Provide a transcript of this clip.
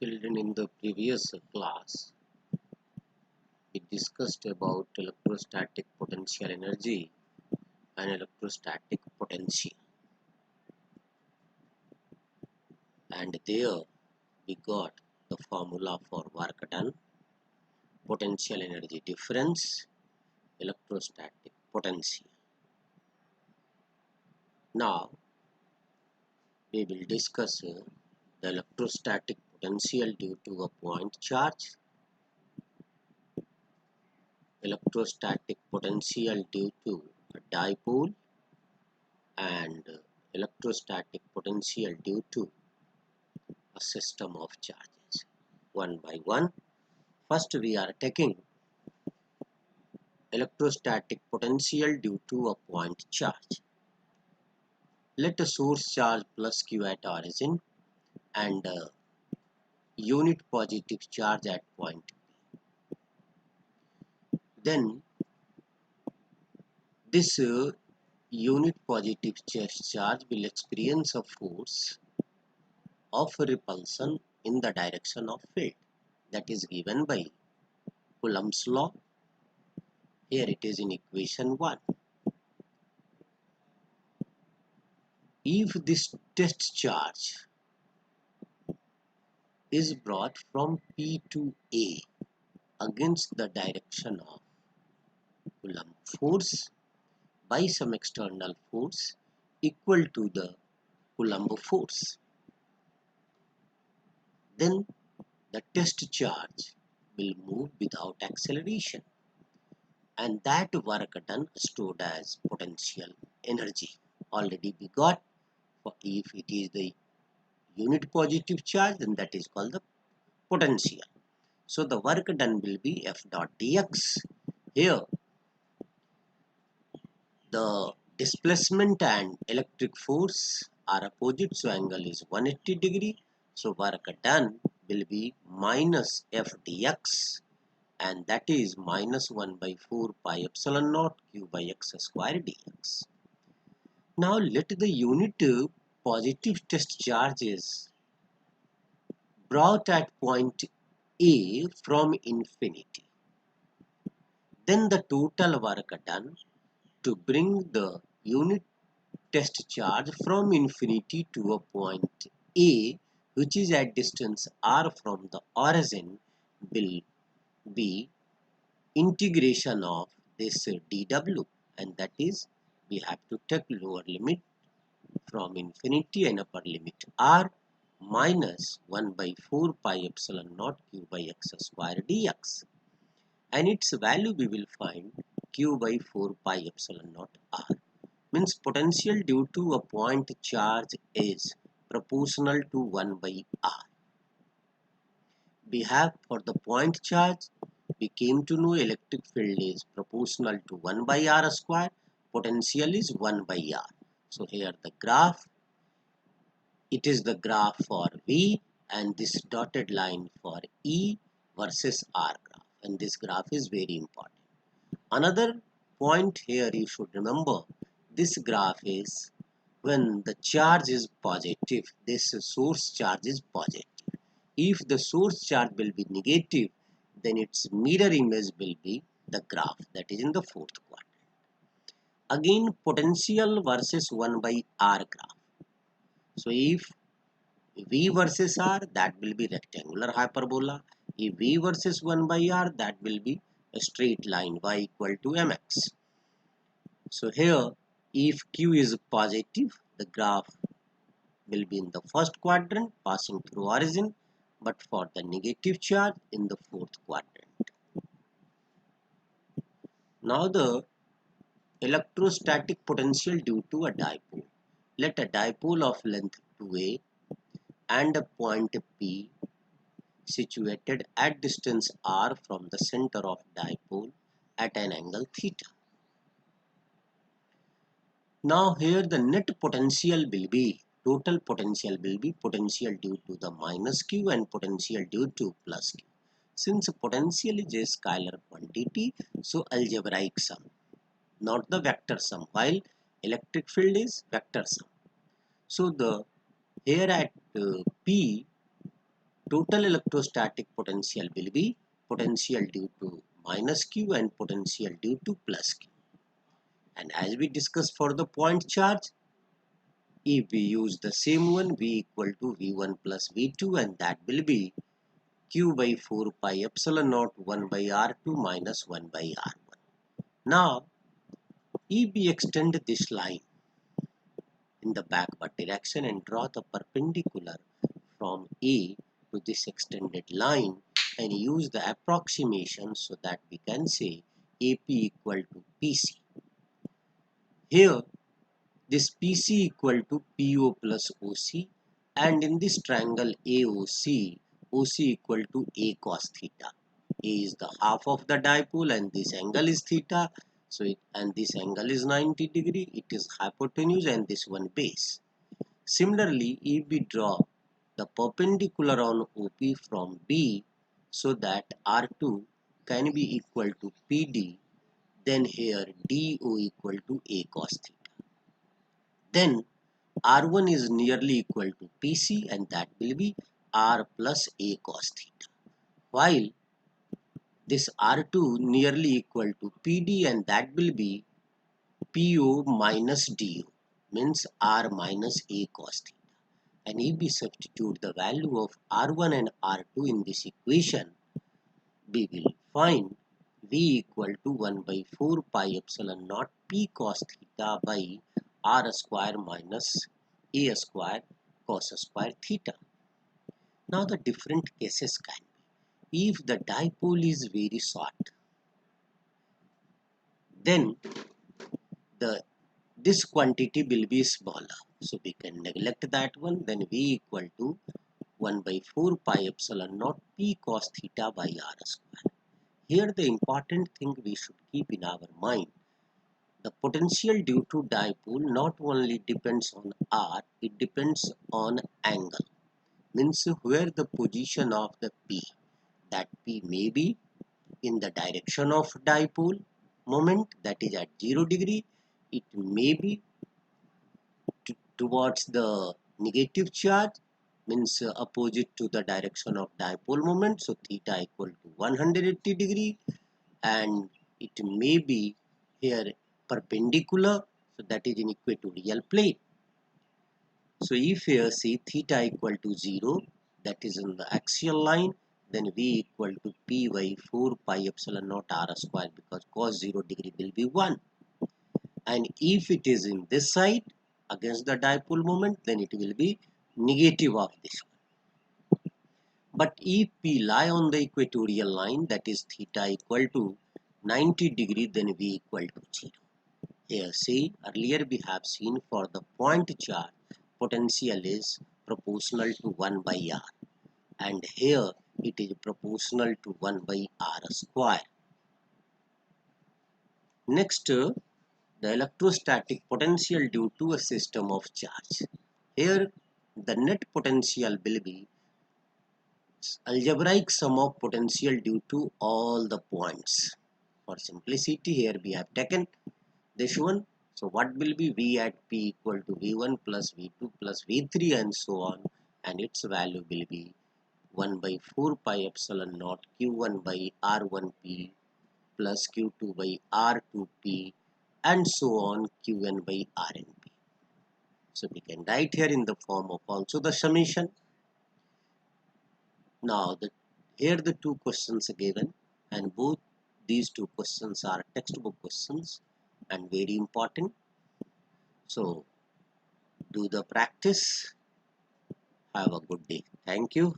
Children, in the previous class, we discussed about electrostatic potential energy and electrostatic potential. And there we got the formula for work done, potential energy difference, electrostatic potential. Now we will discuss the electrostatic potential due to a point charge, electrostatic potential due to a dipole, and electrostatic potential due to a system of charges. One by one. First, we are taking electrostatic potential due to a point charge. Let a source charge plus Q at origin and a unit positive charge at point P. Then this unit positive charge will experience a force of repulsion in the direction of field, that is given by Coulomb's law. Here it is in equation 1. If this test charge is brought from P to A against the direction of Coulomb force by some external force equal to the Coulomb force, then the test charge will move without acceleration, and that work done stored as potential energy. Already we got, if it is the unit positive charge, then that is called the potential. So the work done will be F dot dx. Here the displacement and electric force are opposite, so angle is 180 degree. So work done will be minus F dx, and that is minus 1 by 4 pi epsilon naught q by x square dx. Now let the unit positive test charges brought at point A from infinity. Then the total work done to bring the unit test charge from infinity to a point A, which is at distance r from the origin, will be integration of this dw, and that is we have to take lower limit from infinity and upper limit r minus 1 by 4 pi epsilon naught q by x square dx, and its value we will find q by 4 pi epsilon naught r. Means potential due to a point charge is proportional to 1 by r. We have for the point charge, we came to know electric field is proportional to 1 by r square, potential is 1 by r. So here the graph, it is the graph for V, and this dotted line for E versus R graph, and this graph is very important. Another point here you should remember, this graph is when the charge is positive, this source charge is positive. If the source charge will be negative, then its mirror image will be the graph, that is in the fourth quadrant. Again, potential versus 1 by r graph. So if V versus r, that will be rectangular hyperbola. If V versus 1 by r, that will be a straight line, y equal to mx. So here, if q is positive, the graph will be in the first quadrant passing through origin, but for the negative charge in the fourth quadrant. Now the electrostatic potential due to a dipole. Let a dipole of length 2a and a point P situated at distance r from the center of dipole at an angle theta. Now here the net potential will be, total potential will be potential due to the minus q and potential due to plus q. Since potential is a scalar quantity, so algebraic sum, not the vector sum, while electric field is vector sum. So the here at P, total electrostatic potential will be potential due to minus Q and potential due to plus Q. And as we discussed for the point charge, if we use the same one, V equal to V1 plus V2, and that will be Q by 4 pi epsilon naught 1 by R2 minus 1 by R1. Now, if we extend this line in the backward direction and draw the perpendicular from A to this extended line and use the approximation so that we can say AP equal to PC. Here, this PC equal to PO plus OC, and in this triangle AOC, OC equal to A cos theta. A is the half of the dipole and this angle is theta. So this angle is 90 degree. It is hypotenuse and this one base. Similarly, if we draw the perpendicular on OP from B so that R2 can be equal to PD, then here DO equal to A cos theta. Then R1 is nearly equal to PC and that will be R plus A cos theta. While this R2 nearly equal to PD and that will be PO minus DO, means R minus A cos theta. And if we substitute the value of R1 and R2 in this equation, we will find V equal to 1 by 4 pi epsilon naught P cos theta by R square minus A square cos square theta. Now the different cases can be. If the dipole is very short, then this quantity will be smaller. So we can neglect that one. Then V equal to 1 by 4 pi epsilon naught P cos theta by R square. Here the important thing we should keep in our mind, the potential due to dipole not only depends on R, it depends on angle. Means where the position of the P, that P may be in the direction of dipole moment, that is at 0 degree, it may be towards the negative charge, means opposite to the direction of dipole moment, so theta equal to 180 degree, and it may be here perpendicular, so that is in equatorial plane. So if here see theta equal to 0, that is in the axial line, then V equal to P by 4 pi epsilon naught R square, because cos 0 degree will be 1. And if it is in this side against the dipole moment, then it will be negative of this one. But if P lie on the equatorial line, that is theta equal to 90 degree, then V equal to 0. Here see, earlier we have seen for the point charge, potential is proportional to 1 by R, and here it is proportional to 1 by R square. Next, the electrostatic potential due to a system of charge. Here the net potential will be algebraic sum of potential due to all the points. For simplicity, here we have taken this one. So what will be V at P equal to V1 plus V2 plus V3 and so on, and its value will be 1 by 4 pi epsilon naught Q1 by R1P plus Q2 by R2P and so on Qn by Rnp. So we can write here in the form of also the summation. Now here the two questions are given, and both these two questions are textbook questions and very important. So do the practice. Have a good day. Thank you.